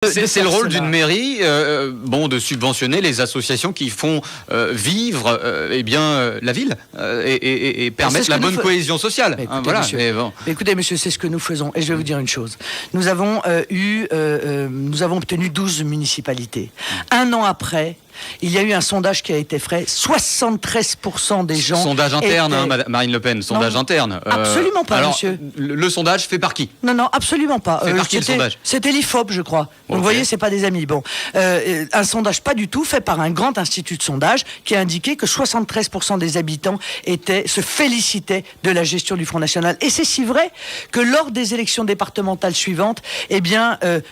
C'est le rôle d'une mairie, de subventionner les associations qui font vivre la ville et permettre la bonne cohésion sociale. Mais écoutez, monsieur, écoutez, monsieur, c'est ce que nous faisons. Et je vais vous dire une chose. Nous avons obtenu 12 municipalités. Un an après, il y a eu un sondage qui a été fait. 73% des gens... Sondage interne, Marine Le Pen, sondage interne. Absolument pas, alors, monsieur. Le sondage fait par qui? Non, absolument pas. Fait par qui le sondage? C'était l'IFOP, je crois. Donc, vous voyez, c'est pas des amis. Bon, un sondage pas du tout, fait par un grand institut de sondage qui a indiqué que 73% des habitants se félicitaient de la gestion du Front National. Et c'est si vrai que lors des élections départementales suivantes,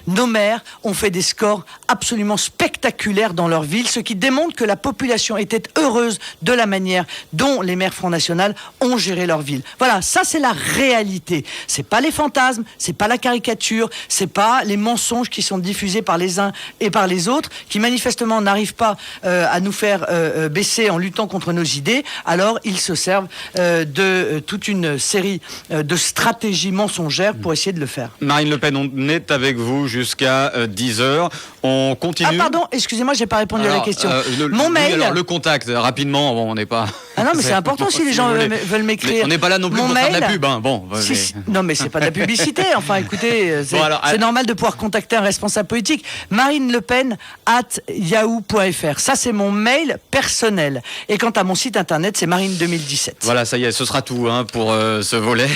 nos maires ont fait des scores absolument spectaculaires dans leur ville, ce qui démontre que la population était heureuse de la manière dont les maires Front National ont géré leur ville. Voilà, ça c'est la réalité. C'est pas les fantasmes, c'est pas la caricature, c'est pas les mensonges qui sont diffusés par les uns et par les autres, qui manifestement n'arrivent pas à nous faire baisser en luttant contre nos idées. Alors ils se servent de toute une série de stratégies mensongères pour essayer de le faire. Marine Le Pen, on est avec vous jusqu'à 10h. On continue. Ah pardon, excusez-moi, j'ai pas répondu à la question. Mon mail. Alors le contact, rapidement, on n'est pas. Ah non, mais c'est important si les gens veulent m'écrire. On n'est pas là non plus pour faire de la pub, hein. Non, mais c'est pas de la publicité. Enfin, écoutez, c'est normal de pouvoir contacter un responsable politique. marinelepen@yahoo.fr. Ça, c'est mon mail personnel. Et quant à mon site internet, c'est Marine 2017. Voilà, ça y est, ce sera tout pour ce volet.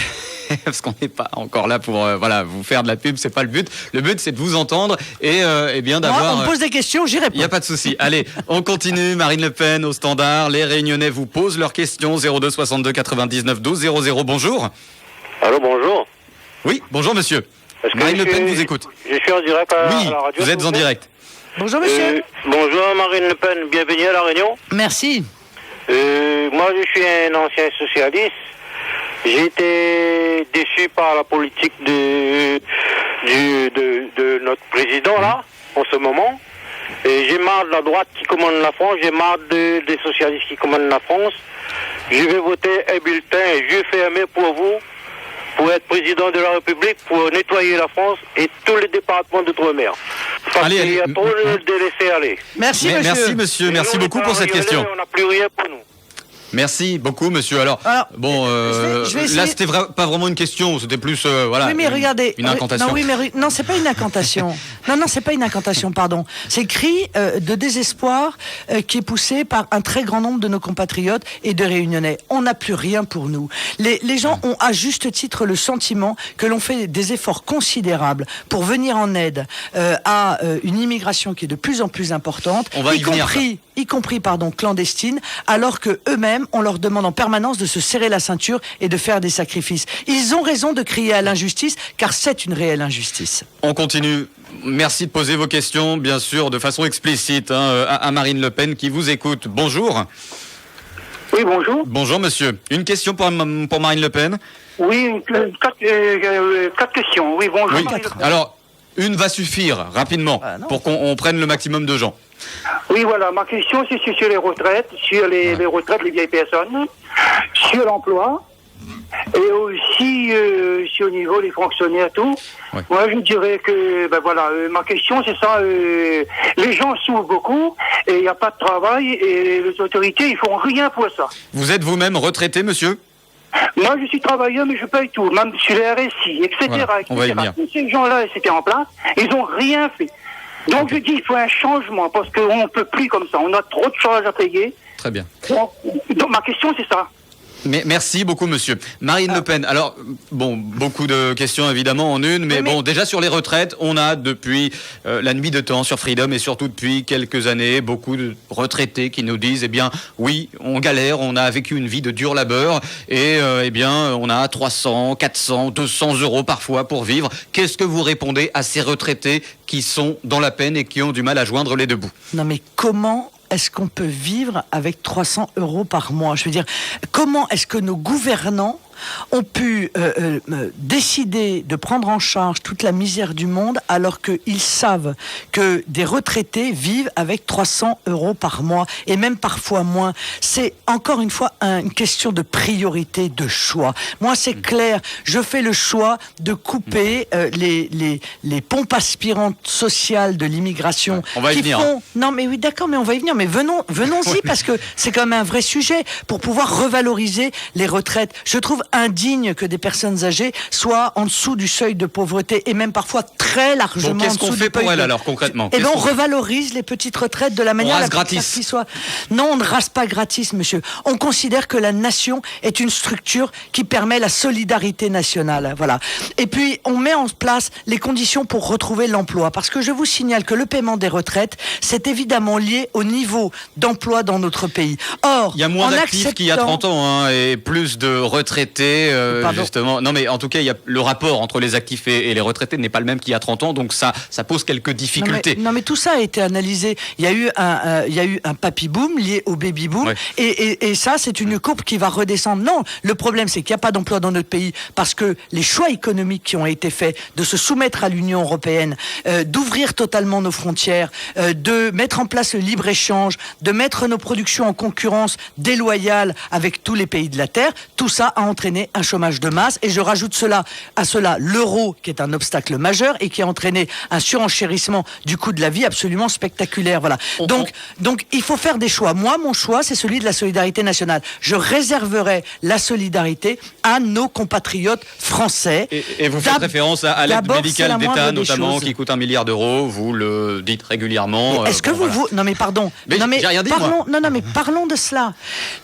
Parce qu'on n'est pas encore là pour vous faire de la pub, c'est pas le but. Le but, c'est de vous entendre et d'avoir... Moi, on me pose des questions, j'y réponds. Il n'y a pas de souci. Allez, on continue. Marine Le Pen au standard. Les Réunionnais vous posent leurs questions. 02 62 99 12 00. Bonjour. Allô, bonjour. Oui, bonjour monsieur. Marine Le Pen vous écoute. Je suis en direct à la radio. Vous êtes en direct. Bonjour monsieur. Bonjour Marine Le Pen, bienvenue à La Réunion. Merci. Moi, je suis un ancien socialiste. J'ai été déçu par la politique de notre président, là, en ce moment. Et j'ai marre de la droite qui commande la France, j'ai marre des socialistes qui commandent la France. Je vais voter un bulletin, yeux fermés pour vous, pour être président de la République, pour nettoyer la France et tous les départements d'outre-mer. Parce qu'il y a trop de laisser aller. Merci monsieur. Merci beaucoup pour cette question. On n'a plus rien pour nous. Merci beaucoup, monsieur. Alors je vais essayer... là, c'était pas vraiment une question, c'était plus, oui, mais regardez, une incantation. Non, c'est pas une incantation. non, c'est pas une incantation, pardon. C'est cri de désespoir qui est poussé par un très grand nombre de nos compatriotes et de Réunionnais. On n'a plus rien pour nous. Les gens ont à juste titre le sentiment que l'on fait des efforts considérables pour venir en aide à une immigration qui est de plus en plus importante, y compris clandestine, alors que eux-mêmes, on leur demande en permanence de se serrer la ceinture et de faire des sacrifices. Ils ont raison de crier à l'injustice, car c'est une réelle injustice. On continue. Merci de poser vos questions, bien sûr, de façon explicite, à Marine Le Pen qui vous écoute. Bonjour. Oui, bonjour. Bonjour, monsieur. Une question pour Marine Le Pen? Oui, quatre questions. Oui, bonjour. Oui. Alors, une va suffire, rapidement, pour qu'on prenne le maximum de gens. Oui, voilà, ma question c'est sur les retraites, sur les retraites, les vieilles personnes, sur l'emploi, et aussi sur le niveau des fonctionnaires, tout. Ouais. Moi, je dirais que, ma question c'est ça, les gens souffrent beaucoup, et il n'y a pas de travail, et les autorités, ils font rien pour ça. Vous êtes vous-même retraité, monsieur? Moi, je suis travailleur, mais je paye tout, même sur les RSI, etc. Voilà, on va y venir. Tous ces gens-là, c'était en place, ils n'ont rien fait. Donc je dis il faut un changement parce qu'on ne peut plus comme ça, on a trop de choses à payer. Très bien. Donc ma question c'est ça. Mais merci beaucoup monsieur. Marine Le Pen, alors beaucoup de questions évidemment en une, mais déjà sur les retraites, on a depuis la nuit de temps sur Freedom et surtout depuis quelques années, beaucoup de retraités qui nous disent oui, on galère, on a vécu une vie de dur labeur et on a 300, 400, 200 euros parfois pour vivre. Qu'est-ce que vous répondez à ces retraités qui sont dans la peine et qui ont du mal à joindre les deux bouts? Non mais comment est-ce qu'on peut vivre avec 300 euros par mois? Je veux dire, comment est-ce que nos gouvernants ont pu décider de prendre en charge toute la misère du monde alors qu'ils savent que des retraités vivent avec 300 € par mois et même parfois moins. C'est encore une fois une question de priorité, de choix. Moi, c'est clair, je fais le choix de couper les pompes aspirantes sociales de l'immigration. On va y venir. Non, mais oui, d'accord, mais on va y venir. Mais venons-y parce que c'est quand même un vrai sujet pour pouvoir revaloriser les retraites. Je trouve indigne que des personnes âgées soient en dessous du seuil de pauvreté et même parfois très largement qu'est-ce qu'on fait pour elles alors concrètement? Et on revalorise les petites retraites de la manière la plus claire qui soit. Non, on ne rase pas gratis, monsieur. On considère que la nation est une structure qui permet la solidarité nationale. Voilà. Et puis, on met en place les conditions pour retrouver l'emploi. Parce que je vous signale que le paiement des retraites, c'est évidemment lié au niveau d'emploi dans notre pays. Or, il y a moins d'actifs qu'il y a 30 ans, hein, et plus de retraités, justement. Non, mais en tout cas, il y a le rapport entre les actifs et les retraités n'est pas le même qu'il y a 30 ans, donc ça pose quelques difficultés. Non, mais tout ça a été analysé. Il y a eu un papy boom lié au baby boom, ouais. et ça, c'est une courbe qui va redescendre. Non, le problème, c'est qu'il n'y a pas d'emploi dans notre pays parce que les choix économiques qui ont été faits de se soumettre à l'Union européenne, d'ouvrir totalement nos frontières, de mettre en place le libre-échange, de mettre nos productions en concurrence déloyale avec tous les pays de la Terre, tout ça a entraîné un chômage de masse. Et je rajoute à cela l'euro, qui est un obstacle majeur et qui a entraîné un surenchérissement du coût de la vie absolument spectaculaire. Voilà. Donc, il faut faire des choix. Moi, mon choix, c'est celui de la solidarité nationale. Je réserverai la solidarité à nos compatriotes français. Et vous faites référence à l'aide médicale d'État, notamment, qui coûte 1 milliard d'euros. Vous le dites régulièrement. Est-ce que vous... Non, mais pardon. J'ai rien dit, moi. Non, mais parlons de cela.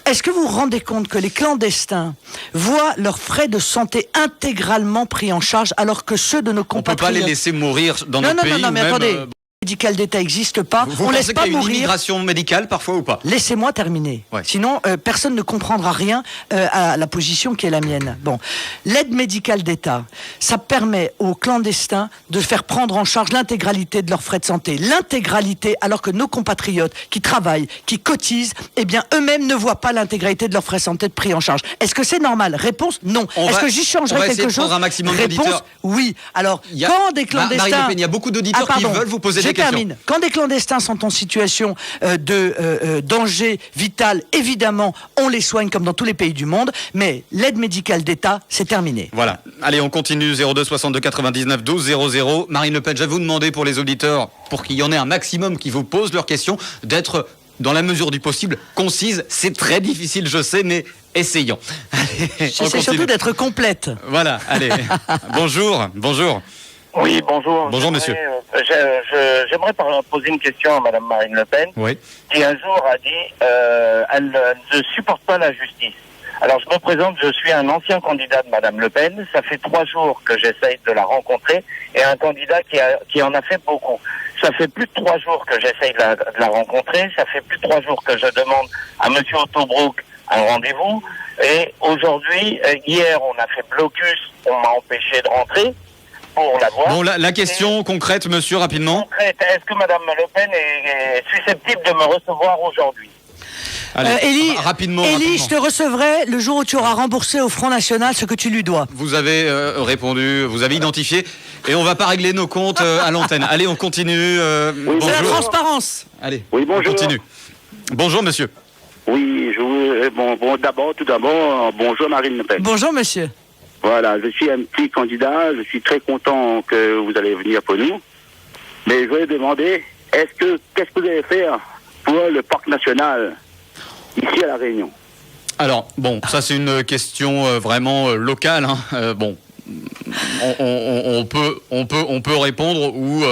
Est-ce que vous vous rendez compte que les clandestins voient leurs frais de santé intégralement pris en charge alors que ceux de nos compatriotes... On ne peut pas les laisser mourir dans notre pays. Non, mais attendez... médical d'État n'existe pas. On laisse pas mourir. Une immigration médicale parfois ou pas? Laissez-moi terminer. Ouais. Sinon, personne ne comprendra rien à la position qui est la mienne. Bon, l'aide médicale d'État, ça permet aux clandestins de faire prendre en charge l'intégralité de leurs frais de santé. L'intégralité, alors que nos compatriotes qui travaillent, qui cotisent, eh bien, eux-mêmes ne voient pas l'intégralité de leurs frais de santé pris en charge. Est-ce que c'est normal? Réponse, non. Est-ce que j'y changerai quelque chose? Un maximum Réponse, oui. Alors, quand des clandestins... Marine Le Pen, il y a beaucoup d'auditeurs qui veulent vous poser des questions. Termine. Quand des clandestins sont en situation de danger vital, évidemment, on les soigne comme dans tous les pays du monde, mais l'aide médicale d'État, c'est terminé. Voilà. Allez, on continue. 02 62 99 12 00. Marine Le Pen, je vais vous demander pour les auditeurs, pour qu'il y en ait un maximum qui vous posent leurs questions, d'être, dans la mesure du possible, concise. C'est très difficile, je sais, mais essayons. J'essaie surtout d'être complète. Voilà, allez. Bonjour. Oui, bonjour. Bonjour, monsieur. J'aimerais poser une question à Madame Marine Le Pen, qui un jour a dit elle ne supporte pas la justice. Alors, je me présente, je suis un ancien candidat de Madame Le Pen. Ça fait 3 jours que j'essaye de la rencontrer, et un candidat qui en a fait beaucoup. Ça fait plus de 3 jours que j'essaye de la rencontrer. Ça fait plus de 3 jours que je demande à Monsieur Autobrook un rendez-vous. Et aujourd'hui, hier, on a fait blocus, on m'a empêché de rentrer. Bon, la question concrète, monsieur, rapidement. Concrète, est-ce que Madame Le Pen est susceptible de me recevoir aujourd'hui? Élie, rapidement. Je te recevrai le jour où tu auras remboursé au Front National ce que tu lui dois. Vous avez répondu, vous avez identifié, et on va pas régler nos comptes à l'antenne. Allez, on continue. Oui, c'est la transparence. Allez, oui, bonjour. On continue. Bonjour, monsieur. Oui, tout d'abord, bonjour Marine Le Pen. Bonjour, monsieur. Voilà, je suis un petit candidat, je suis très content que vous allez venir pour nous. Mais je voulais demander, qu'est-ce que vous allez faire pour le parc national ici à La Réunion? Alors, bon, ça c'est une question vraiment locale. On peut répondre ou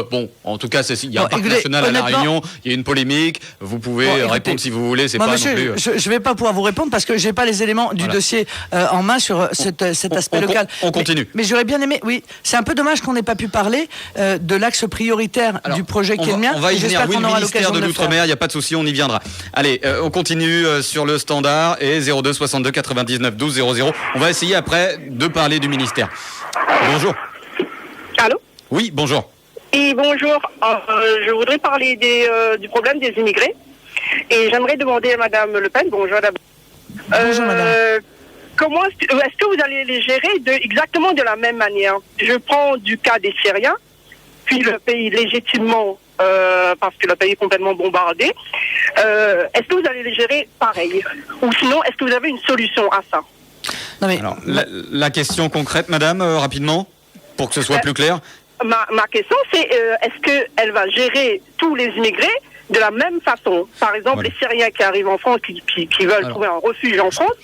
en tout cas il y a un parc national à La Réunion, il y a une polémique, vous pouvez répondre si vous voulez, c'est pas monsieur, non plus... je vais pas pouvoir vous répondre parce que j'ai pas les éléments du dossier en main sur cet aspect local. On continue. Mais j'aurais bien aimé, oui, c'est un peu dommage qu'on n'ait pas pu parler de l'axe prioritaire du projet qui est le mien. On va y venir, oui, le ministère de l'Outre-mer, il n'y a pas de souci, on y viendra. Allez, on continue sur le standard et 02 62 99 12 00. On va essayer après de parler du ministère. Bonjour. Allô? Oui, bonjour. Et bonjour. Je voudrais parler du problème des immigrés. Et j'aimerais demander à Madame Le Pen, bonjour d'abord. Bonjour, madame. est-ce que vous allez les gérer exactement de la même manière? Je prends du cas des Syriens, puis le pays légitimement, parce que le pays est complètement bombardé. Est-ce que vous allez les gérer pareil? Ou sinon, est-ce que vous avez une solution à ça? Non mais Alors, la question concrète, madame, rapidement, pour que ce soit plus clair. Ma question, c'est est-ce qu'elle va gérer tous les immigrés de la même façon? Par exemple, les Syriens qui arrivent en France, qui veulent trouver un refuge en France,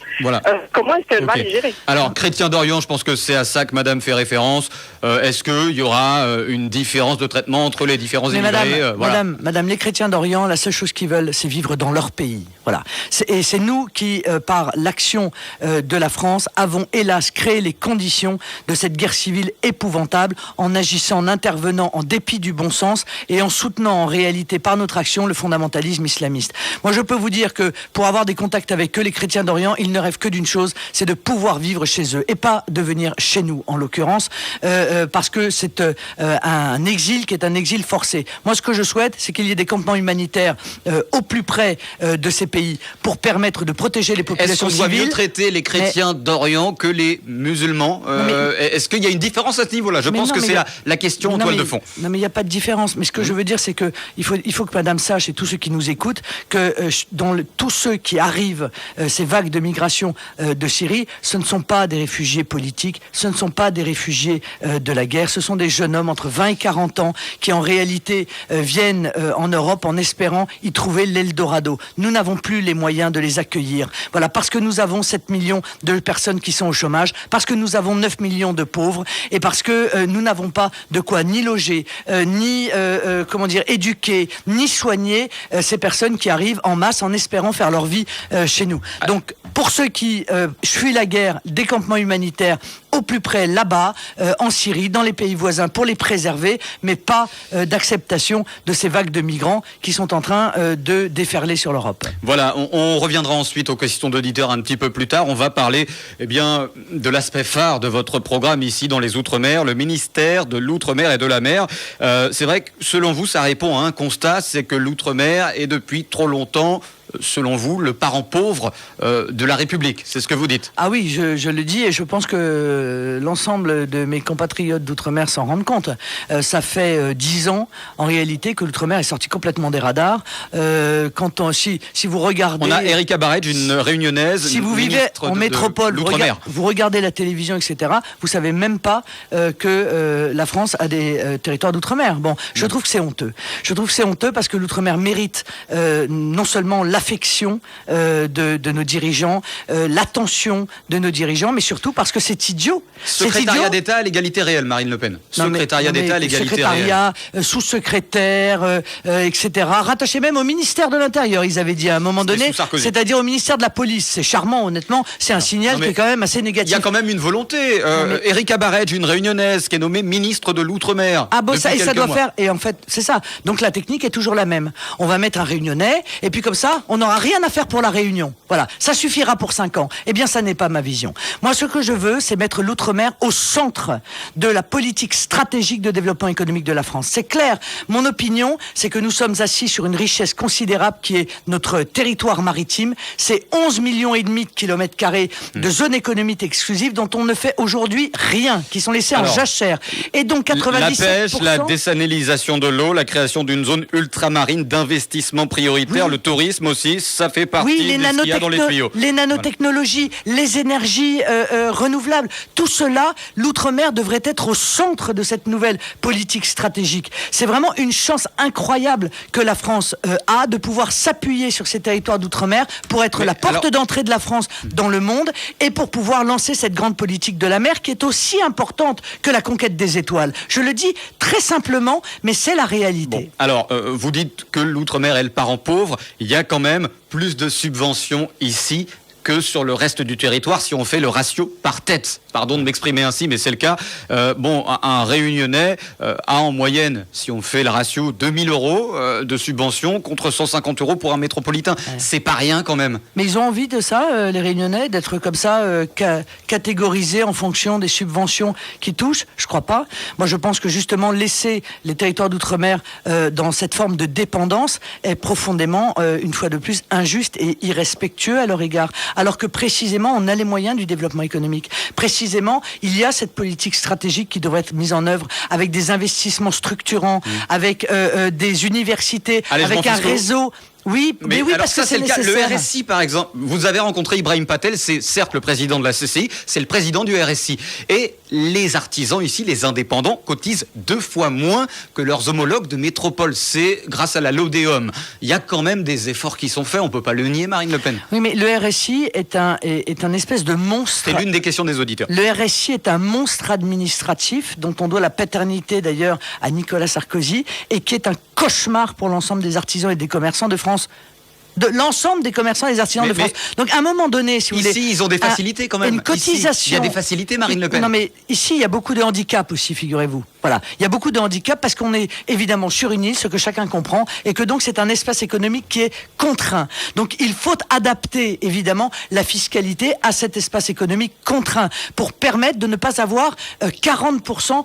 comment est-ce qu'elle va les gérer? Alors, Chrétien d'Orient, je pense que c'est à ça que madame fait référence. Est-ce qu'il y aura une différence de traitement entre les différents immigrés? Madame, les chrétiens d'Orient, la seule chose qu'ils veulent, c'est vivre dans leur pays. Voilà. Et c'est nous qui, par l'action de la France, avons hélas créé les conditions de cette guerre civile épouvantable en agissant, en intervenant en dépit du bon sens et en soutenant en réalité par notre action le fondamentalisme islamiste. Moi, je peux vous dire que pour avoir des contacts avec eux, les chrétiens d'Orient, ils ne rêvent que d'une chose, c'est de pouvoir vivre chez eux et pas de venir chez nous, en l'occurrence, parce que c'est un exil qui est un exil forcé. Moi, ce que je souhaite, c'est qu'il y ait des campements humanitaires au plus près de ces pays pour permettre de protéger les populations civiles. Est-ce qu'on doit mieux traiter les chrétiens d'Orient que les musulmans? Est-ce qu'il y a une différence à ce niveau-là? Je pense que c'est la question en toile de fond. Non, mais il n'y a pas de différence. Mais ce que je veux dire, c'est que il faut que madame sache, et tous ceux qui nous écoutent, que tous ceux qui arrivent, ces vagues de migration de Syrie, ce ne sont pas des réfugiés politiques, ce ne sont pas des réfugiés de la guerre, ce sont des jeunes hommes entre 20 et 40 ans qui en réalité viennent en Europe en espérant y trouver l'Eldorado. Nous n'avons plus les moyens de les accueillir. Voilà, parce que nous avons 7 millions de personnes qui sont au chômage, parce que nous avons 9 millions de pauvres, et parce que nous n'avons pas de quoi ni loger, ni éduquer, ni soigner ces personnes qui arrivent en masse en espérant faire leur vie chez nous. Donc, pour ceux qui fuient la guerre, des campements humanitaires au plus près là-bas, en Syrie, dans les pays voisins, pour les préserver, mais pas d'acceptation de ces vagues de migrants qui sont en train de déferler sur l'Europe. Voilà, on reviendra ensuite aux questions d'auditeurs un petit peu plus tard. On va parler de l'aspect phare de votre programme ici dans les Outre-mer, le ministère de l'Outre-mer et de la mer. C'est vrai que selon vous, ça répond à un constat, c'est que l'Outre-mer est depuis trop longtemps, selon vous, le parent pauvre de la République. C'est ce que vous dites. Ah oui, je le dis et je pense que l'ensemble de mes compatriotes d'Outre-mer s'en rendent compte. Ça fait 10 ans, en réalité, que l'Outre-mer est sorti complètement des radars. Si vous regardez... On a Erika Barrage, une réunionnaise, si vous vivez en métropole, vous regardez la télévision, etc., vous savez même pas que la France a des territoires d'Outre-mer. Bon, je trouve que c'est honteux. Je trouve que c'est honteux parce que l'Outre-mer mérite non seulement l'affection de nos dirigeants, l'attention de nos dirigeants, mais surtout parce que c'est idiot. Secrétariat d'État à l'égalité réelle, Marine Le Pen. Secrétariat d'État à l'égalité réelle. Sous-secrétaire, etc. Rattaché même au ministère de l'Intérieur, ils avaient dit à un moment donné, c'est-à-dire au ministère de la Police. C'est charmant, honnêtement. C'est un signal qui est quand même assez négatif. Il y a quand même une volonté. Erika Barrage, une réunionnaise, qui est nommée ministre de l'Outre-mer. Ah bon, ça, et ça doit faire. Et en fait, c'est ça. Donc la technique est toujours la même. On va mettre un réunionnais, et puis comme ça, on n'aura rien à faire pour la Réunion. Voilà, ça suffira pour 5 ans. Eh bien, ça n'est pas ma vision. Moi, ce que je veux, c'est mettre l'Outre-mer au centre de la politique stratégique de développement économique de la France. C'est clair. Mon opinion, c'est que nous sommes assis sur une richesse considérable qui est notre territoire maritime. C'est 11 millions et demi de kilomètres carrés de zones économiques exclusives dont on ne fait aujourd'hui rien, qui sont laissées en jachère. Et donc 97%... La pêche, la désalinisation de l'eau, la création d'une zone ultramarine d'investissement prioritaire, le tourisme aussi, ça fait partie de ce qu'il y a dans les tuyaux. Les nanotechnologies, les énergies renouvelables, tout cela, l'Outre-mer devrait être au centre de cette nouvelle politique stratégique. C'est vraiment une chance incroyable que la France a de pouvoir s'appuyer sur ces territoires d'Outre-mer pour être la porte d'entrée de la France dans le monde et pour pouvoir lancer cette grande politique de la mer qui est aussi importante que la conquête des étoiles. Je le dis très simplement, mais c'est la réalité. Bon, alors, vous dites que l'Outre-mer est le parent pauvre. Il y a quand même plus de subventions ici que sur le reste du territoire si on fait le ratio par tête. Pardon de m'exprimer ainsi, mais c'est le cas. Un Réunionnais a en moyenne, si on fait le ratio, 2000 € de subventions contre 150 € pour un métropolitain. Ouais. C'est pas rien quand même. Mais ils ont envie de ça, les Réunionnais, d'être comme ça, catégorisés en fonction des subventions qui touchent? Je crois pas. Moi, je pense que justement, laisser les territoires d'outre-mer dans cette forme de dépendance est profondément, une fois de plus, injuste et irrespectueux à leur égard. alors que précisément on a les moyens du développement économique. Précisément, il y a cette politique stratégique qui devrait être mise en œuvre avec des investissements structurants, avec des universités, avec un réseau. Oui, mais oui, parce que c'est nécessaire. Le RSI, par exemple, vous avez rencontré Ibrahim Patel, c'est certes le président de la CCI, c'est le président du RSI. Et les artisans ici, les indépendants, cotisent 2 fois moins que leurs homologues de métropole. C'est grâce à la Lodéum. Il y a quand même des efforts qui sont faits, on ne peut pas le nier, Marine Le Pen. Oui, mais le RSI est un espèce de monstre. C'est l'une des questions des auditeurs. Le RSI est un monstre administratif dont on doit la paternité d'ailleurs à Nicolas Sarkozy et qui est un cauchemar pour l'ensemble des artisans et des commerçants de France. De l'ensemble des commerçants et des artisans de France. Donc à un moment donné, si vous voulez... Ici, ils ont des facilités quand même. Une cotisation... Ici, il y a des facilités, Marine Le Pen. Non mais ici, il y a beaucoup de handicap aussi, figurez-vous. Voilà. Il y a beaucoup de handicap parce qu'on est évidemment sur une île, ce que chacun comprend, et que donc c'est un espace économique qui est contraint. Donc il faut adapter évidemment la fiscalité à cet espace économique contraint pour permettre de ne pas avoir 40%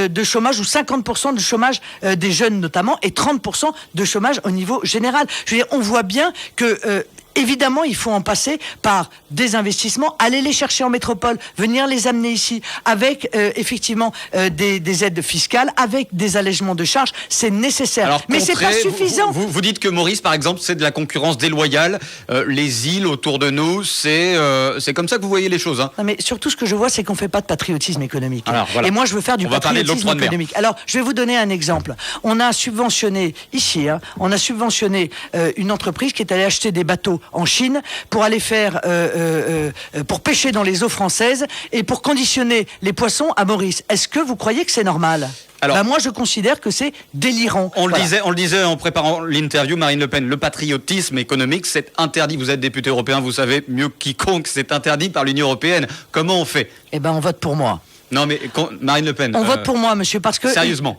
de chômage ou 50% de chômage des jeunes notamment et 30% de chômage au niveau général. Je veux dire, on voit bien que évidemment, il faut en passer par des investissements, aller les chercher en métropole, venir les amener ici, avec effectivement des aides fiscales, avec des allègements de charges, c'est nécessaire. Alors, mais c'est pas suffisant. Vous dites que Maurice, par exemple, c'est de la concurrence déloyale. Les îles autour de nous, c'est comme ça que vous voyez les choses. Hein. Non, mais surtout, ce que je vois, c'est qu'on fait pas de patriotisme économique. Alors, voilà. Et moi, je veux faire du patriotisme économique. Alors, je vais vous donner un exemple. On a subventionné ici, on a subventionné une entreprise qui est allée acheter des bateaux en Chine pour aller faire pour pêcher dans les eaux françaises et pour conditionner les poissons à Maurice. Est-ce que vous croyez que c'est normal ? Alors, moi, je considère que c'est délirant. On le disait en préparant l'interview, Marine Le Pen, le patriotisme économique, c'est interdit. Vous êtes député européen, vous savez mieux que quiconque, c'est interdit par l'Union européenne. Comment on fait ? Eh ben, on vote pour moi. Non, mais Marine Le Pen... On vote pour moi, monsieur, parce que... Sérieusement.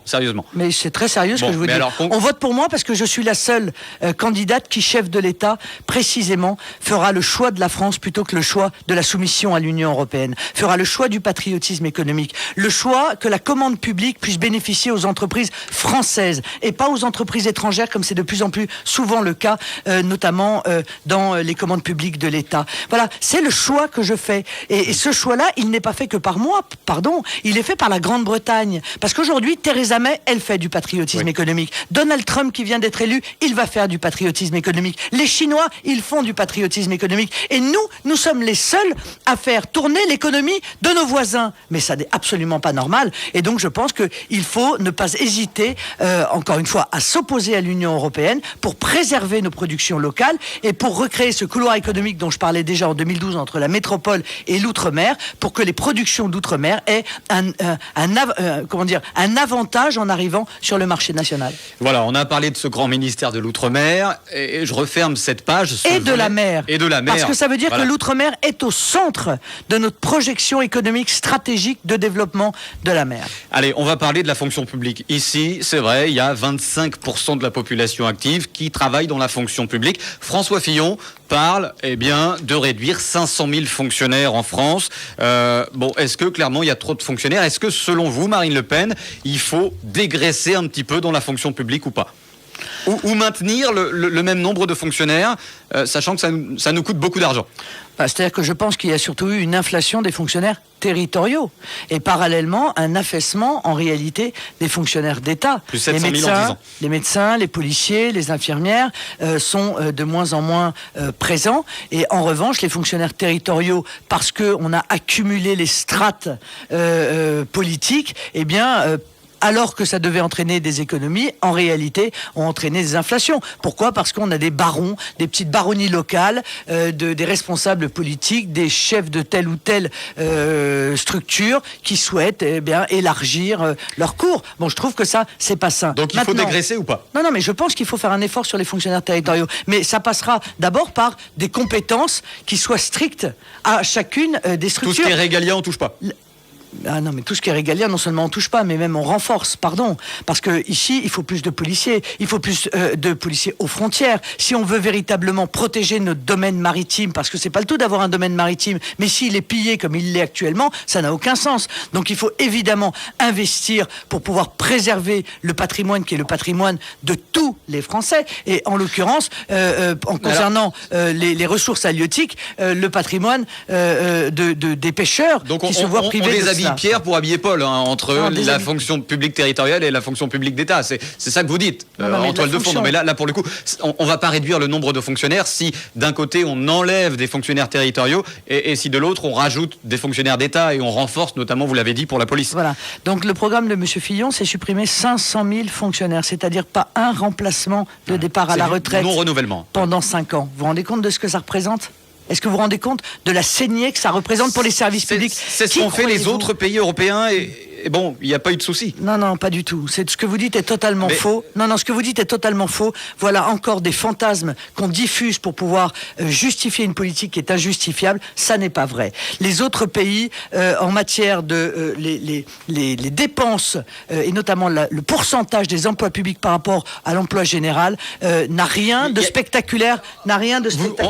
Mais c'est très sérieux ce que je vous dis. On vote pour moi parce que je suis la seule candidate qui, chef de l'État, précisément, fera le choix de la France plutôt que le choix de la soumission à l'Union européenne. Fera le choix du patriotisme économique. Le choix que la commande publique puisse bénéficier aux entreprises françaises et pas aux entreprises étrangères, comme c'est de plus en plus souvent le cas, notamment dans les commandes publiques de l'État. Voilà, c'est le choix que je fais. Et ce choix-là, il n'est pas fait que par moi, il est fait par la Grande-Bretagne. Parce qu'aujourd'hui, Theresa May, elle fait du patriotisme économique. Donald Trump, qui vient d'être élu, il va faire du patriotisme économique. Les Chinois, ils font du patriotisme économique. Et nous sommes les seuls à faire tourner l'économie de nos voisins. Mais ça n'est absolument pas normal. Et donc, je pense qu'il faut ne pas hésiter, encore une fois, à s'opposer à l'Union européenne pour préserver nos productions locales et pour recréer ce couloir économique dont je parlais déjà en 2012 entre la métropole et l'outre-mer, pour que les productions d'outre-mer aient un avantage en arrivant sur le marché national. Voilà, on a parlé de ce grand ministère de l'outre-mer et je referme cette page. Et de la mer. Parce que ça veut dire que l'outre-mer est au centre de notre projection économique stratégique de développement de la mer. Allez, on va parler de la fonction publique. Ici, c'est vrai, il y a 25% de la population active qui travaille dans la fonction publique. François Fillon parle de réduire 500 000 fonctionnaires en France. Est-ce que clairement il y a trop de fonctionnaires ? Est-ce que selon vous, Marine Le Pen, il faut dégraisser un petit peu dans la fonction publique ou pas ? Ou maintenir le même nombre de fonctionnaires, sachant que ça nous coûte beaucoup d'argent. C'est-à-dire que je pense qu'il y a surtout eu une inflation des fonctionnaires territoriaux et parallèlement un affaissement en réalité des fonctionnaires d'État. Plus 700 000 en 10 ans. Les médecins, les policiers, les infirmières sont de moins en moins présents et en revanche les fonctionnaires territoriaux, parce qu'on a accumulé les strates politiques, alors que ça devait entraîner des économies, en réalité, ont entraîné des inflations. Pourquoi ? Parce qu'on a des barons, des petites baronnies locales, des responsables politiques, des chefs de telle ou telle structure qui souhaitent élargir leurs cours. Bon, je trouve que ça, c'est pas sain. Donc il faut dégraisser ou pas ? Non, mais je pense qu'il faut faire un effort sur les fonctionnaires territoriaux. Mais ça passera d'abord par des compétences qui soient strictes à chacune des structures. Tout ce qui est régalien, on touche pas. Ah non, mais tout ce qui est régalien, non seulement on touche pas, mais même on renforce, pardon. Parce que ici, il faut plus de policiers. Il faut plus de policiers aux frontières. Si on veut véritablement protéger notre domaine maritime, parce que c'est pas le tout d'avoir un domaine maritime, mais s'il est pillé comme il l'est actuellement, ça n'a aucun sens. Donc il faut évidemment investir pour pouvoir préserver le patrimoine qui est le patrimoine de tous les Français. Et en l'occurrence, en concernant les ressources halieutiques, le patrimoine des pêcheurs qui se voient privés de cela. Pierre pour habiller Paul, entre la fonction publique territoriale et la fonction publique d'État. C'est ça que vous dites, en toile de fond. Non, mais là, pour le coup, on va pas réduire le nombre de fonctionnaires si d'un côté on enlève des fonctionnaires territoriaux et si de l'autre on rajoute des fonctionnaires d'État et on renforce notamment, vous l'avez dit, pour la police. Voilà. Donc le programme de M. Fillon, c'est supprimer 500 000 fonctionnaires, c'est-à-dire pas un remplacement de départ à la retraite non-renouvellement pendant 5 ans. Vous vous rendez compte de ce que ça représente ? Est-ce que vous vous rendez compte de la saignée que ça représente pour les services publics ? C'est ce qu'ont fait les autres pays européens et bon, il n'y a pas eu de souci. Non, pas du tout. Ce que vous dites est totalement faux. Non, ce que vous dites est totalement faux. Voilà encore des fantasmes qu'on diffuse pour pouvoir justifier une politique qui est injustifiable. Ça n'est pas vrai. Les autres pays, en matière de les dépenses et notamment le pourcentage des emplois publics par rapport à l'emploi général, n'a rien de spectaculaire.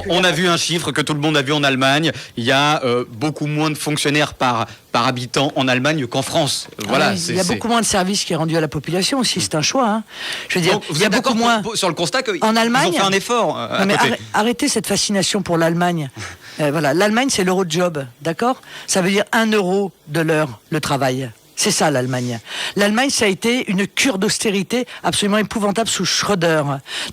On a vu un chiffre que tout le monde a vu en Allemagne. Il y a beaucoup moins de fonctionnaires par habitant en Allemagne qu'en France. Voilà, il y a beaucoup moins de services qui est rendu à la population aussi, c'est un choix. Hein. Je veux dire, il y a beaucoup moins. Sur le constat qu'ils ont fait un effort. Arrêtez cette fascination pour l'Allemagne. Voilà, l'Allemagne, c'est l'euro-job, d'accord ? Ça veut dire 1 euro de l'heure, le travail. C'est ça l'Allemagne. L'Allemagne, ça a été une cure d'austérité absolument épouvantable sous Schröder,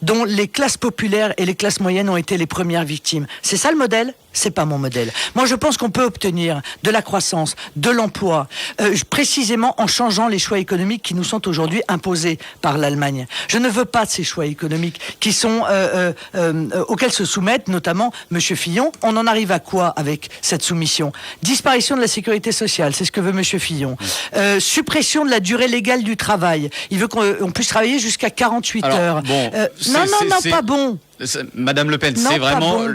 dont les classes populaires et les classes moyennes ont été les premières victimes. C'est ça le modèle ? C'est pas mon modèle. Moi, je pense qu'on peut obtenir de la croissance, de l'emploi, précisément en changeant les choix économiques qui nous sont aujourd'hui imposés par l'Allemagne. Je ne veux pas de ces choix économiques qui sont auxquels se soumettent notamment M. Fillon. On en arrive à quoi avec cette soumission ? Disparition de la sécurité sociale, c'est ce que veut M. Fillon. Suppression de la durée légale du travail. Il veut qu'on puisse travailler jusqu'à 48 heures. Bon, pas bon. Madame Le Pen, c'est vraiment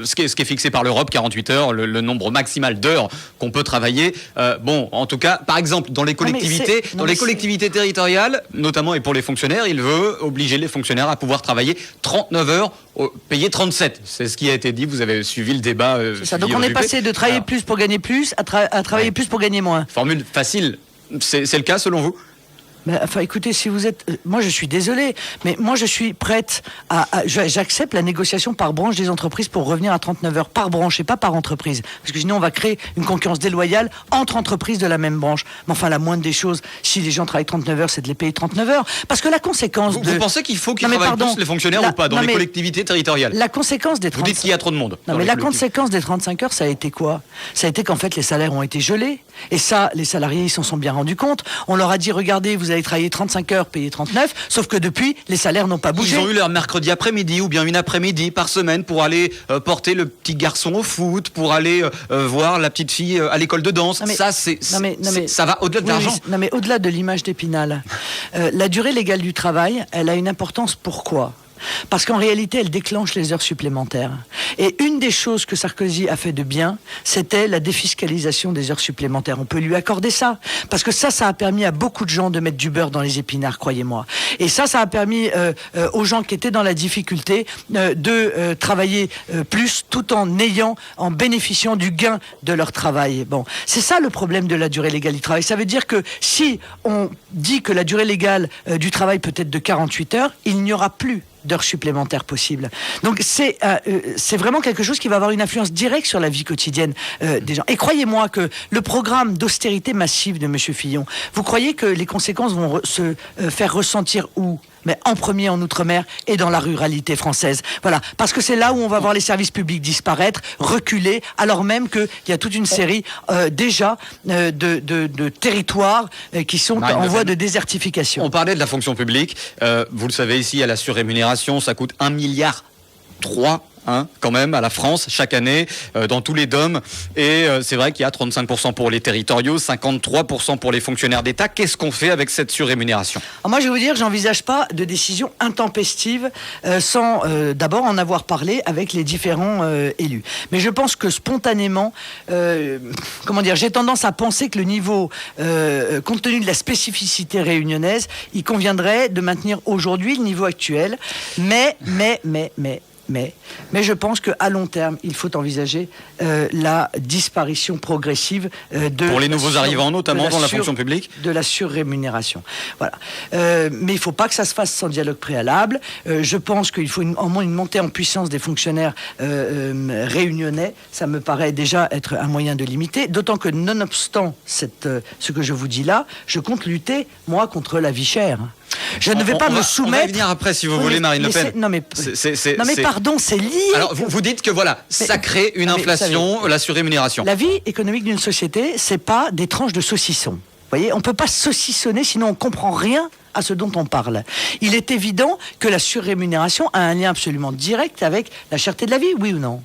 ce qui est fixé par l'Europe, 48 heures, le nombre maximal d'heures qu'on peut travailler. En tout cas, par exemple, dans les collectivités, collectivités territoriales, notamment et pour les fonctionnaires, il veut obliger les fonctionnaires à pouvoir travailler 39 heures, payer 37. C'est ce qui a été dit. Vous avez suivi le débat. C'est ça. Donc on est passé de travailler plus pour gagner plus à travailler plus pour gagner moins. Formule facile. C'est le cas selon vous ? Enfin, écoutez, si vous êtes... Moi, je suis désolé, mais moi, je suis prête j'accepte la négociation par branche des entreprises pour revenir à 39 heures par branche et pas par entreprise. Parce que sinon, on va créer une concurrence déloyale entre entreprises de la même branche. Mais enfin, la moindre des choses, si les gens travaillent 39 heures, c'est de les payer 39 heures. Parce que la conséquence Vous pensez qu'il faut qu'ils travaillent plus, les fonctionnaires, ou pas, dans les collectivités territoriales ? La conséquence des 35... Vous dites qu'il y a trop de monde. Non, mais la conséquence des 35 heures, ça a été quoi ? Ça a été qu'en fait, les salaires ont été gelés. Et ça, les salariés, ils s'en sont bien rendus compte. On leur a dit, regardez, vous allez travailler 35 heures, payer 39, sauf que depuis, les salaires n'ont pas bougé. Ils ont eu leur mercredi après-midi ou bien une après-midi par semaine pour aller porter le petit garçon au foot, pour aller voir la petite fille à l'école de danse. Ça va au-delà de l'argent. Non, mais au-delà de l'image d'Épinal, la durée légale du travail, elle a une importance. Pourquoi ? Parce qu'en réalité, elle déclenche les heures supplémentaires. Et une des choses que Sarkozy a fait de bien, c'était la défiscalisation des heures supplémentaires. On peut lui accorder ça. Parce que ça a permis à beaucoup de gens de mettre du beurre dans les épinards, croyez-moi. Et ça a permis aux gens qui étaient dans la difficulté de travailler plus tout en bénéficiant du gain de leur travail. Bon, c'est ça le problème de la durée légale du travail. Ça veut dire que si on dit que la durée légale du travail peut être de 48 heures, il n'y aura plus d'heures supplémentaires possibles. Donc c'est vraiment quelque chose qui va avoir une influence directe sur la vie quotidienne des gens. Et croyez-moi que le programme d'austérité massive de M. Fillon, vous croyez que les conséquences vont se faire ressentir où ? Mais en premier en Outre-mer et dans la ruralité française. Voilà, parce que c'est là où on va voir les services publics disparaître, reculer, alors même qu'il y a toute une série déjà de territoires qui sont en voie de désertification. On parlait de la fonction publique. Vous le savez ici, à la surrémunération, ça coûte 1,3 milliard quand même, à la France, chaque année, dans tous les DOM. Et c'est vrai qu'il y a 35% pour les territoriaux, 53% pour les fonctionnaires d'État. Qu'est-ce qu'on fait avec cette surrémunération ? Alors moi, je vais vous dire, j'envisage pas de décision intempestive sans d'abord en avoir parlé avec les différents élus. Mais je pense que spontanément, j'ai tendance à penser que le niveau, compte tenu de la spécificité réunionnaise, il conviendrait de maintenir aujourd'hui le niveau actuel. Mais je pense qu'à long terme, il faut envisager la disparition progressive pour les nouveaux arrivants, notamment dans la fonction publique, de la surrémunération. Voilà. Mais il ne faut pas que ça se fasse sans dialogue préalable. Je pense qu'il faut au moins une montée en puissance des fonctionnaires réunionnais. Ça me paraît déjà être un moyen de limiter. D'autant que, nonobstant ce que je vous dis là, je compte lutter, moi, contre la vie chère. Je ne vais pas me soumettre. On va y venir après, si vous voulez, Marine Le Pen. Non mais pardon, c'est lié. Alors vous dites que ça crée une inflation, la surrémunération. La vie économique d'une société, c'est pas des tranches de saucisson. Vous voyez, on peut pas saucissonner, sinon on comprend rien à ce dont on parle. Il est évident que la surrémunération a un lien absolument direct avec la cherté de la vie, oui ou non ?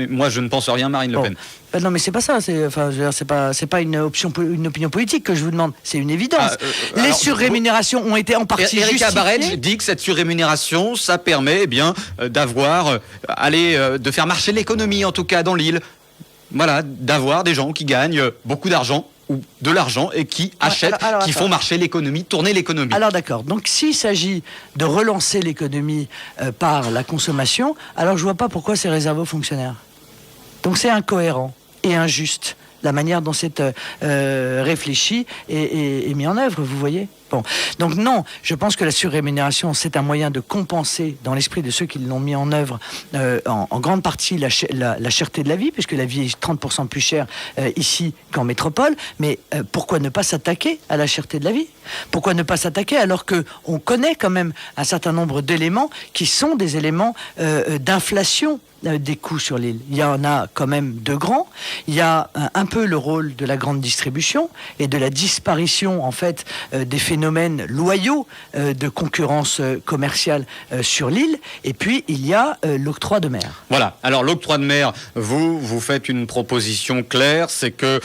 Moi, je ne pense rien, Marine Le Pen. Non, mais c'est pas ça. C'est pas une opinion politique que je vous demande. C'est une évidence. Les surrémunérations ont été en partie justifiées. Erika Barretch dit que cette surrémunération, ça permet de faire marcher l'économie, en tout cas dans l'île. Voilà, d'avoir des gens qui gagnent beaucoup d'argent ou de l'argent et qui achètent, qui font marcher l'économie, tourner l'économie. Alors d'accord, donc s'il s'agit de relancer l'économie par la consommation, alors je vois pas pourquoi c'est réservé aux fonctionnaires. Donc c'est incohérent et injuste la manière dont c'est réfléchi et mis en œuvre, vous voyez. Bon. Donc non, je pense que la surrémunération, c'est un moyen de compenser, dans l'esprit de ceux qui l'ont mis en œuvre, en grande partie la cherté de la vie, puisque la vie est 30% plus chère ici qu'en métropole. Mais pourquoi ne pas s'attaquer à la cherté de la vie ? Pourquoi ne pas s'attaquer alors qu'on connaît quand même un certain nombre d'éléments qui sont des éléments d'inflation des coûts sur l'île. Il y en a quand même de grands. Il y a un peu le rôle de la grande distribution et de la disparition en fait des phénomènes loyaux de concurrence commerciale sur l'île. Et puis il y a l'octroi de mer. Voilà. Alors l'octroi de mer, vous faites une proposition claire, c'est que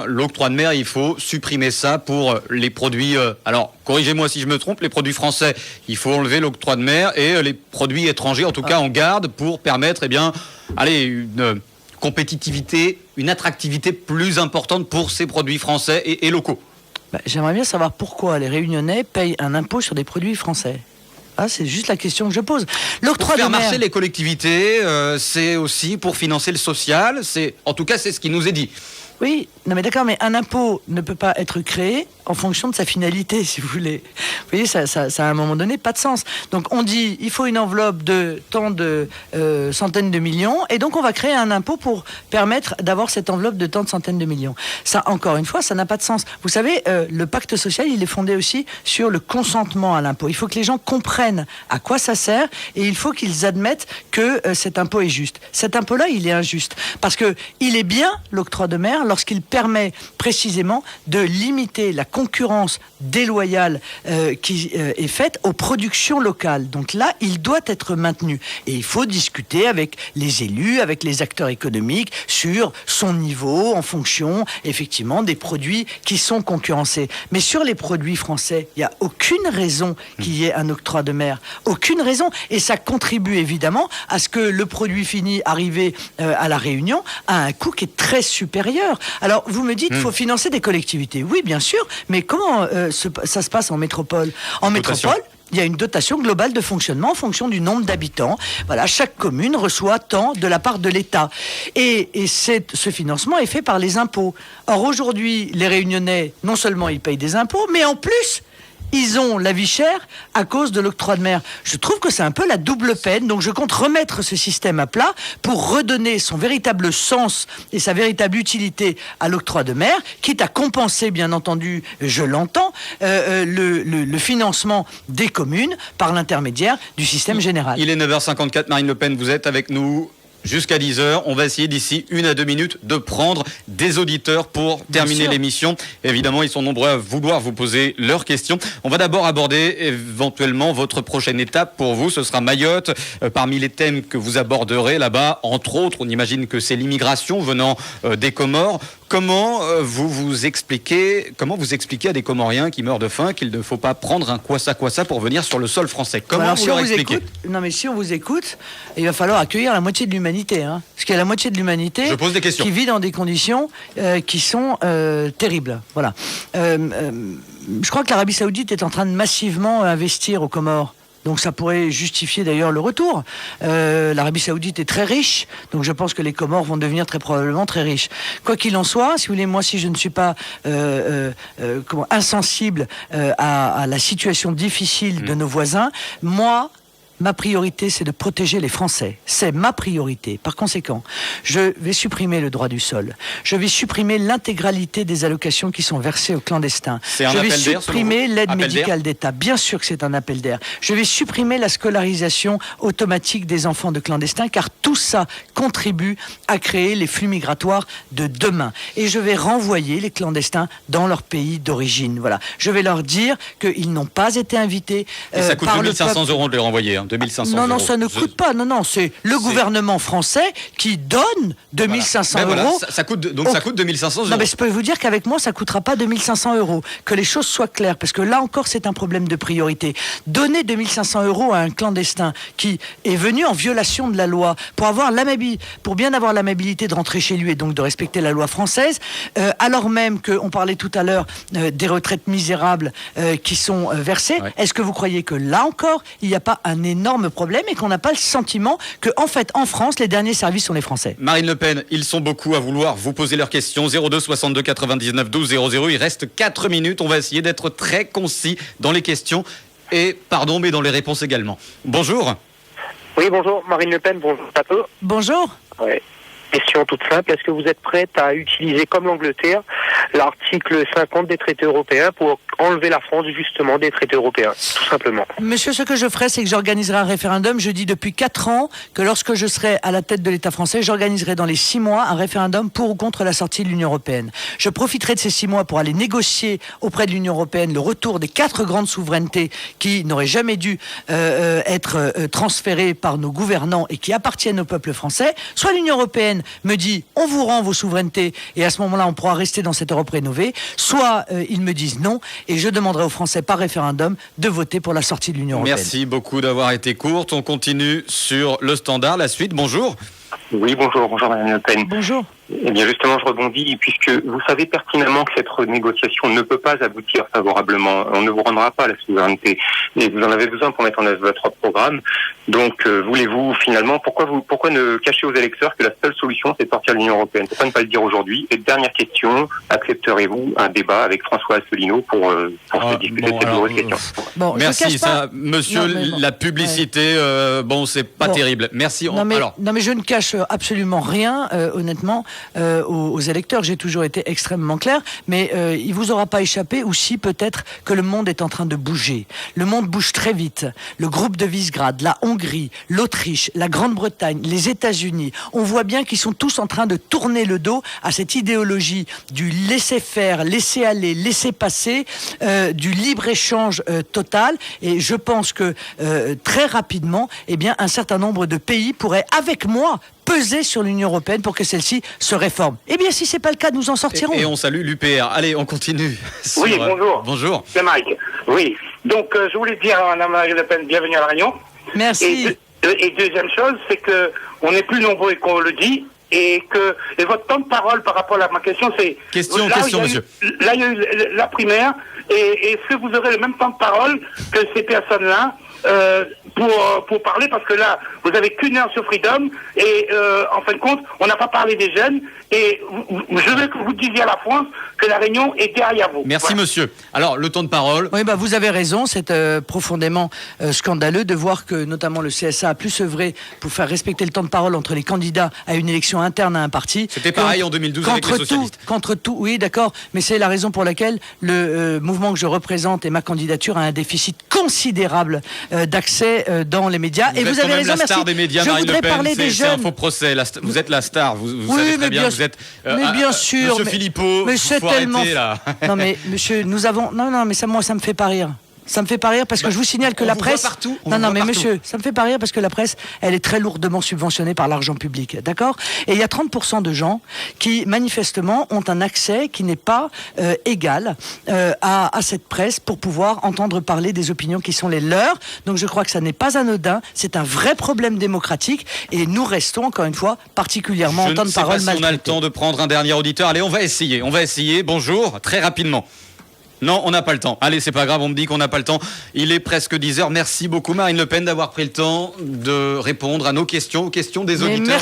l'octroi de mer, il faut supprimer ça pour les produits. Alors corrigez-moi si je me trompe, les produits français, il faut enlever l'octroi de mer et les produits étrangers, en tout cas, on garde pour permettre une compétitivité, une attractivité plus importante pour ces produits français et locaux. J'aimerais bien savoir pourquoi les Réunionnais payent un impôt sur des produits français. C'est juste la question que je pose. L'octroi de mer. Pour faire marcher les collectivités, c'est aussi pour financer le social. En tout cas, c'est ce qui nous est dit. Oui, non mais d'accord, mais un impôt ne peut pas être créé en fonction de sa finalité, si vous voulez. Vous voyez, ça à un moment donné, pas de sens. Donc on dit, il faut une enveloppe de tant de centaines de millions, et donc on va créer un impôt pour permettre d'avoir cette enveloppe de tant de centaines de millions. Ça, encore une fois, ça n'a pas de sens. Vous savez, le pacte social, il est fondé aussi sur le consentement à l'impôt. Il faut que les gens comprennent à quoi ça sert, et il faut qu'ils admettent que cet impôt est juste. Cet impôt-là, il est injuste, parce que il est bien, l'octroi de mer, lorsqu'il permet précisément de limiter la concurrence déloyale qui est faite aux productions locales. Donc là, il doit être maintenu. Et il faut discuter avec les élus, avec les acteurs économiques sur son niveau en fonction, effectivement, des produits qui sont concurrencés. Mais sur les produits français, il n'y a aucune raison qu'il y ait un octroi de mer. Aucune raison. Et ça contribue évidemment à ce que le produit fini arrivé à La Réunion a un coût qui est très supérieur. Alors, vous me dites qu'il faut financer des collectivités. Oui, bien sûr, mais comment ça se passe en métropole ? En métropole, il y a une dotation globale de fonctionnement en fonction du nombre d'habitants. Voilà, chaque commune reçoit tant de la part de l'État. Et ce financement est fait par les impôts. Or, aujourd'hui, les Réunionnais, non seulement ils payent des impôts, mais en plus, ils ont la vie chère à cause de l'octroi de mer. Je trouve que c'est un peu la double peine. Donc je compte remettre ce système à plat pour redonner son véritable sens et sa véritable utilité à l'octroi de mer, quitte à compenser, bien entendu, je l'entends, le financement des communes par l'intermédiaire du système général. Il est 9h54, Marine Le Pen, vous êtes avec nous. jusqu'à 10h. On va essayer d'ici 1 à 2 minutes de prendre des auditeurs pour terminer l'émission. Évidemment, ils sont nombreux à vouloir vous poser leurs questions. On va d'abord aborder éventuellement votre prochaine étape pour vous. Ce sera Mayotte. Parmi les thèmes que vous aborderez là-bas, entre autres, on imagine que c'est l'immigration venant des Comores. Comment vous expliquez à des Comoriens qui meurent de faim qu'il ne faut pas prendre un kwassa pour venir sur le sol français? Comment vous leur expliquez? Non, mais si on vous écoute, il va falloir accueillir la moitié de l'humanité. Hein, parce qu'il y a la moitié de l'humanité qui vit dans des conditions qui sont terribles. Voilà. Je crois que l'Arabie Saoudite est en train de massivement investir aux Comores. Donc ça pourrait justifier d'ailleurs le retour. L'Arabie Saoudite est très riche, donc je pense que les Comores vont devenir très probablement très riches. Quoi qu'il en soit, si vous voulez, moi si je ne suis pas insensible à la situation difficile de nos voisins, ma priorité, c'est de protéger les Français. C'est ma priorité. Par conséquent, je vais supprimer le droit du sol. Je vais supprimer l'intégralité des allocations qui sont versées aux clandestins. Je vais supprimer l'aide médicale d'État. Bien sûr que c'est un appel d'air. Je vais supprimer la scolarisation automatique des enfants de clandestins, car tout ça contribue à créer les flux migratoires de demain. Et je vais renvoyer les clandestins dans leur pays d'origine. Voilà. Je vais leur dire qu'ils n'ont pas été invités. Et ça coûte 2 500 € de les renvoyer. 2500 non, ça ne coûte pas. Non, c'est le gouvernement français qui donne 2500 €. Voilà, ça coûte 2500 €. Non, mais je peux vous dire qu'avec moi, ça ne coûtera pas 2500 €. Que les choses soient claires, parce que là encore, c'est un problème de priorité. Donner 2500 € à un clandestin qui est venu en violation de la loi pour bien avoir l'amabilité de rentrer chez lui et donc de respecter la loi française, alors même qu'on parlait tout à l'heure des retraites misérables qui sont versées, est-ce que vous croyez que là encore, il n'y a pas un énorme problème et qu'on n'a pas le sentiment que, en fait, en France, les derniers services sont les Français? Marine Le Pen, ils sont beaucoup à vouloir vous poser leurs questions. 02 62 99 12 00. Il reste 4 minutes. On va essayer d'être très concis dans les questions et, mais dans les réponses également. Bonjour. Oui, bonjour. Marine Le Pen, bonjour à tous. Bonjour. Ouais. Question toute simple. Est-ce que vous êtes prête à utiliser, comme l'Angleterre, l'article 50 des traités européens pour enlever la France, justement, des traités européens, tout simplement? Monsieur, ce que je ferai, c'est que j'organiserai un référendum. Je dis depuis 4 ans que lorsque je serai à la tête de l'État français, j'organiserai dans les 6 mois un référendum pour ou contre la sortie de l'Union européenne. Je profiterai de ces 6 mois pour aller négocier auprès de l'Union européenne le retour des 4 grandes souverainetés qui n'auraient jamais dû être transférées par nos gouvernants et qui appartiennent au peuple français. Soit l'Union européenne me dit on vous rend vos souverainetés et à ce moment-là on pourra rester dans cette Europe rénovée, soit ils me disent non et je demanderai aux Français par référendum de voter pour la sortie de l'Union européenne. Merci beaucoup d'avoir été courte. On continue sur le standard. La suite, bonjour. Oui, bonjour Madame Le Pen. Bonjour. Eh bien justement, je rebondis, puisque vous savez pertinemment que cette renégociation ne peut pas aboutir favorablement. On ne vous rendra pas la souveraineté. Et vous en avez besoin pour mettre en œuvre votre programme. Donc, voulez-vous finalement, pourquoi ne cacher aux électeurs que la seule solution, c'est de sortir de l'Union européenne? Pourquoi ne pas le dire aujourd'hui? Et dernière question, accepterez-vous un débat avec François Asselineau pour se discuter de cette douloureuse question? Merci, monsieur, la publicité, c'est pas terrible. Merci. Non, mais je ne cache absolument rien, honnêtement. Aux électeurs, j'ai toujours été extrêmement clair, mais il vous aura pas échappé aussi peut-être que le monde est en train de bouger. Le monde bouge très vite. Le groupe de Visegrad, la Hongrie, l'Autriche, la Grande-Bretagne, les États-Unis, on voit bien qu'ils sont tous en train de tourner le dos à cette idéologie du laisser faire, laisser aller, laisser passer, du libre-échange total. Et je pense que très rapidement, un certain nombre de pays pourraient, avec moi, peser sur l'Union européenne pour que celle-ci se réforme. Eh bien, si c'est pas le cas, nous en sortirons. Et on salue l'UPR. Allez, on continue. Oui, bonjour. Bonjour. C'est Mike. Oui. Donc, je voulais dire à Mme Marine Le Pen, bienvenue à la Réunion. Merci. Et deuxième chose, c'est que on est plus nombreux qu'on le dit. Et votre temps de parole par rapport à ma question, c'est... Question, monsieur. Là, il y a eu la primaire. Et est-ce que vous aurez le même temps de parole que ces personnes-là pour parler, parce que là, vous avez qu'une heure sur Freedom, et en fin de compte, on n'a pas parlé des jeunes, et je veux que vous disiez à la France que la Réunion est derrière vous. Merci, monsieur. Alors, le temps de parole. Oui, vous avez raison, c'est profondément scandaleux de voir que, notamment, le CSA a plus œuvré pour faire respecter le temps de parole entre les candidats à une élection interne à un parti. C'était pareil en 2012 avec les socialistes. Contre tout, oui, d'accord, mais c'est la raison pour laquelle le mouvement que je représente et ma candidature a un déficit considérable d'accès dans les médias. Et vous avez raison, merci. La star des médias, je Marine voudrais Le Pen, parler des jeunes. C'est un faux procès. Vous êtes la star. Vous oui, savez très bien. Vous êtes. Mais bien sûr. Monsieur Philippot, mais c'est tellement. Arrêter, là. Non mais monsieur, nous avons. Non mais ça, moi, ça me fait pas rire. Ça me fait pas rire parce que je vous signale que la presse. Partout, non mais monsieur, ça me fait pas rire parce que la presse, elle est très lourdement subventionnée par l'argent public, d'accord ? Et il y a 30% de gens qui manifestement ont un accès qui n'est pas égal à cette presse pour pouvoir entendre parler des opinions qui sont les leurs. Donc je crois que ça n'est pas anodin, c'est un vrai problème démocratique et nous restons encore une fois particulièrement en temps de parole maltraité. Je ne sais pas si on a le temps de prendre un dernier auditeur. Allez, on va essayer. Bonjour, très rapidement. Non, on n'a pas le temps. Allez, c'est pas grave, on me dit qu'on n'a pas le temps. Il est presque 10h. Merci beaucoup, Marine Le Pen, d'avoir pris le temps de répondre à nos questions, aux questions des auditeurs.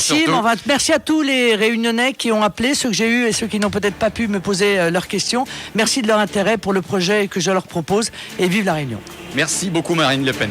Merci à tous les Réunionnais qui ont appelé, ceux que j'ai eus et ceux qui n'ont peut-être pas pu me poser leurs questions. Merci de leur intérêt pour le projet que je leur propose et vive la Réunion. Merci beaucoup, Marine Le Pen.